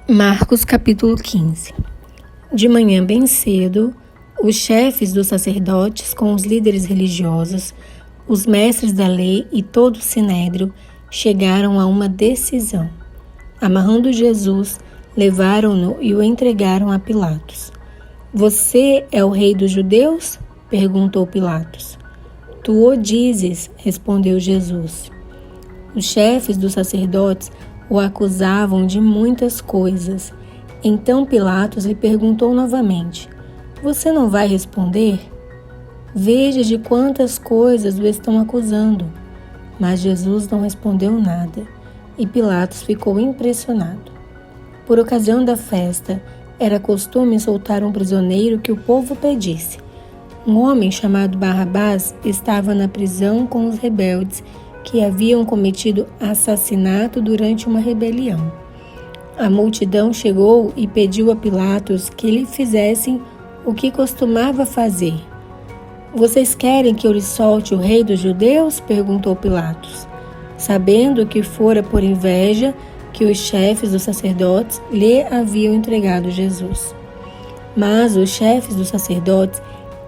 Marcos capítulo 15. De manhã bem cedo, os chefes dos sacerdotes com os líderes religiosos, os mestres da lei e todo o sinédrio chegaram a uma decisão. Amarrando Jesus, levaram-no e o entregaram a Pilatos. "Você é o rei dos judeus?" perguntou Pilatos. "Tu o dizes", respondeu Jesus. Os chefes dos sacerdotes o acusavam de muitas coisas. Então Pilatos lhe perguntou novamente: "Você não vai responder? Veja de quantas coisas o estão acusando." Mas Jesus não respondeu nada, e Pilatos ficou impressionado. Por ocasião da festa, era costume soltar um prisioneiro que o povo pedisse. Um homem chamado Barrabás estava na prisão com os rebeldes que haviam cometido assassinato durante uma rebelião. A multidão chegou e pediu a Pilatos que lhe fizessem o que costumava fazer. "Vocês querem que eu lhe solte o rei dos judeus?" perguntou Pilatos, sabendo que fora por inveja que os chefes dos sacerdotes lhe haviam entregado Jesus. Mas os chefes dos sacerdotes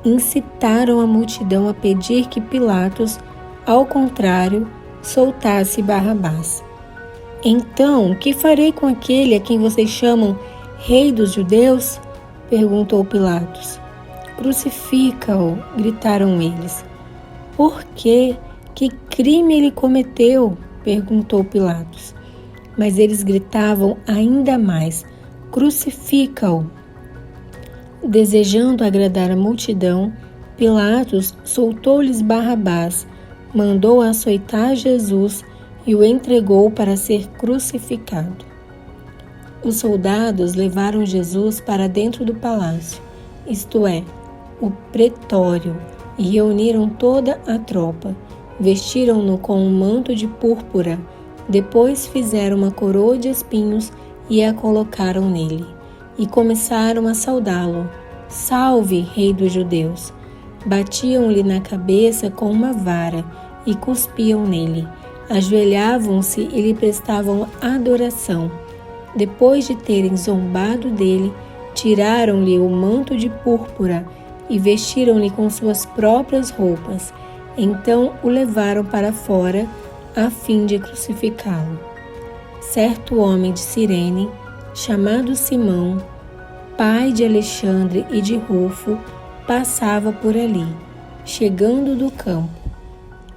incitaram a multidão a pedir que Pilatos, ao contrário, soltasse Barrabás. "Então, que farei com aquele a quem vocês chamam rei dos judeus?" perguntou Pilatos. "Crucifica-o", gritaram eles. "Por quê? Que crime ele cometeu?" perguntou Pilatos. Mas eles gritavam ainda mais: "Crucifica-o!" Desejando agradar a multidão, Pilatos soltou-lhes Barrabás, mandou açoitar Jesus e o entregou para ser crucificado. Os soldados levaram Jesus para dentro do palácio, isto é, o pretório, e reuniram toda a tropa. Vestiram-no com um manto de púrpura, depois fizeram uma coroa de espinhos e a colocaram nele, e começaram a saudá-lo: "Salve, rei dos judeus!" Batiam-lhe na cabeça com uma vara e cuspiam nele. Ajoelhavam-se e lhe prestavam adoração. Depois de terem zombado dele, tiraram-lhe o manto de púrpura e vestiram-lhe com suas próprias roupas. Então o levaram para fora a fim de crucificá-lo. Certo homem de Cirene, chamado Simão, pai de Alexandre e de Rufo, passava por ali, chegando do campo.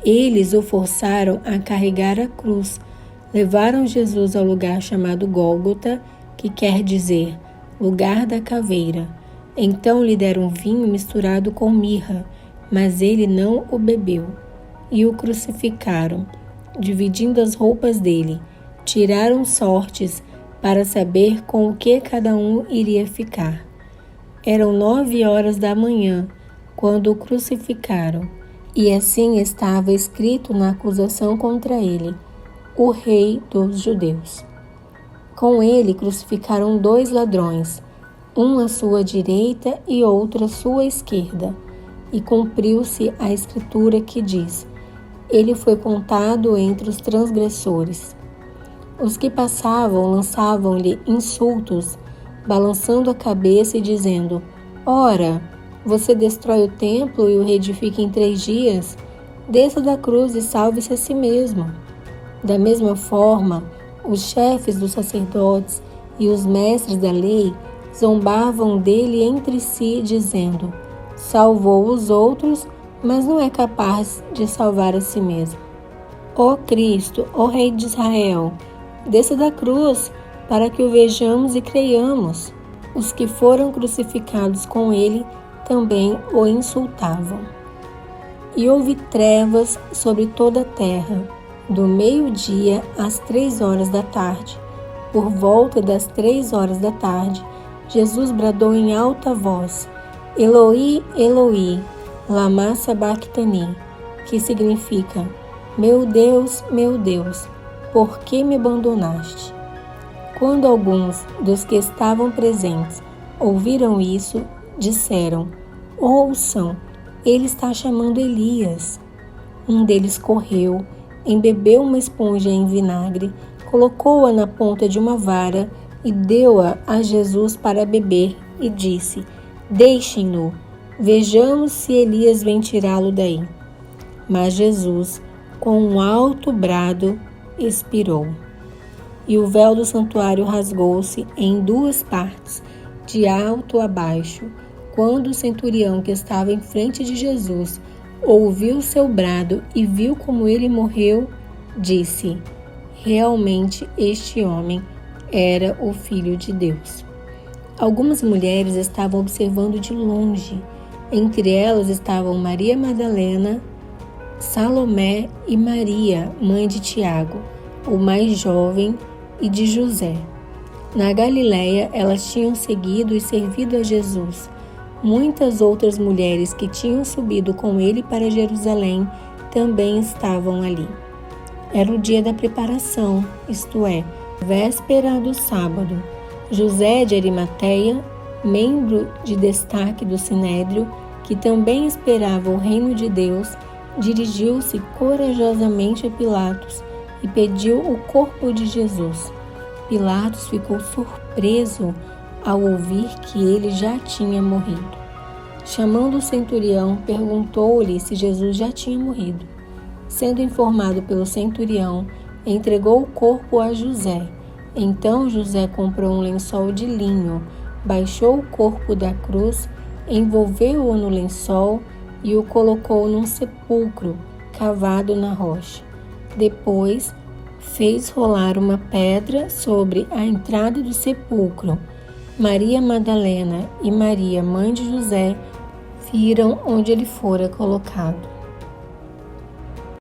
Eles o forçaram a carregar a cruz. Levaram Jesus ao lugar chamado Gólgota, que quer dizer lugar da caveira. Então lhe deram vinho misturado com mirra, mas ele não o bebeu. E o crucificaram, dividindo as roupas dele. Tiraram sortes para saber com o que cada um iria ficar. Eram 9 horas da manhã, quando o crucificaram, e assim estava escrito na acusação contra ele: "O rei dos judeus." Com ele crucificaram 2 ladrões, um à sua direita e outro à sua esquerda, e cumpriu-se a escritura que diz: "Ele foi contado entre os transgressores." Os que passavam lançavam-lhe insultos, balançando a cabeça e dizendo: "Ora, você destrói o templo e o reedifica em 3 dias? Desça da cruz e salve-se a si mesmo." Da mesma forma, os chefes dos sacerdotes e os mestres da lei zombavam dele entre si, dizendo: "Salvou os outros, mas não é capaz de salvar a si mesmo. Ó Cristo, ó Rei de Israel, desça da cruz para que o vejamos e creiamos." Os que foram crucificados com ele também o insultavam. E houve trevas sobre toda a terra, do meio-dia às 3 horas da tarde. Por volta das 3 horas da tarde, Jesus bradou em alta voz: "Eloi, Eloi, lama sabachthani", que significa: meu Deus, por que me abandonaste?" Quando alguns dos que estavam presentes ouviram isso, disseram: "Ouçam, ele está chamando Elias." Um deles correu, embebeu uma esponja em vinagre, colocou-a na ponta de uma vara, e deu-a a Jesus para beber e disse: Deixem-no, vejamos se Elias vem tirá-lo daí. Mas Jesus, com um alto brado, expirou. E o véu do santuário rasgou-se em 2 partes, de alto a baixo. Quando o centurião que estava em frente de Jesus ouviu seu brado e viu como ele morreu, disse: Realmente este homem era o Filho de Deus. Algumas mulheres estavam observando de longe. Entre elas estavam Maria Madalena, Salomé e Maria, mãe de Tiago, o mais jovem, e de José. Na Galiléia, elas tinham seguido e servido a Jesus. Muitas outras mulheres que tinham subido com ele para Jerusalém também estavam ali. Era o dia da preparação, isto é, véspera do sábado. José de Arimateia, membro de destaque do Sinédrio, que também esperava o reino de Deus, dirigiu-se corajosamente a Pilatos e pediu o corpo de Jesus. Pilatos ficou surpreso ao ouvir que ele já tinha morrido. Chamando o centurião, perguntou-lhe se Jesus já tinha morrido. Sendo informado pelo centurião, entregou o corpo a José. Então José comprou um lençol de linho, baixou o corpo da cruz, envolveu-o no lençol e o colocou num sepulcro cavado na rocha. Depois, fez rolar uma pedra sobre a entrada do sepulcro. Maria Madalena e Maria, mãe de José, viram onde ele fora colocado.